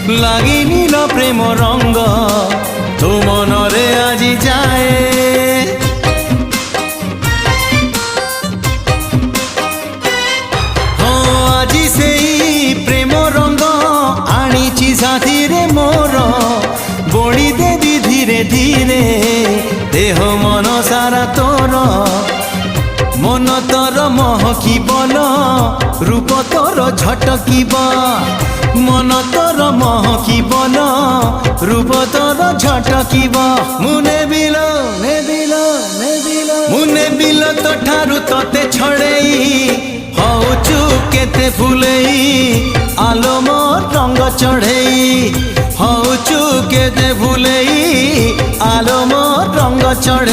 লাগিনি ল প্রেম রঙ্গ তো মনরে আজি যায় আজি সেই প্রেম রঙ্গ আনিছি সাথীরে মোর বড়ি দেবি ধীরে ধীরে দেহ মন সারা তোর মন তোর মহকিবল রূপ তোর ঝটকিব মন তোর মহকিবল রূপ তোর ঝটকিব মুনে বিল মুনে বিল তো ঠারু তোতে ছড়েই হউচু কেতে ফুলেই আলো মোর রঙ্গ চढ़ेई হউচু কেতে ফুলেই আলো মোর রঙ্গ চढ़ेई।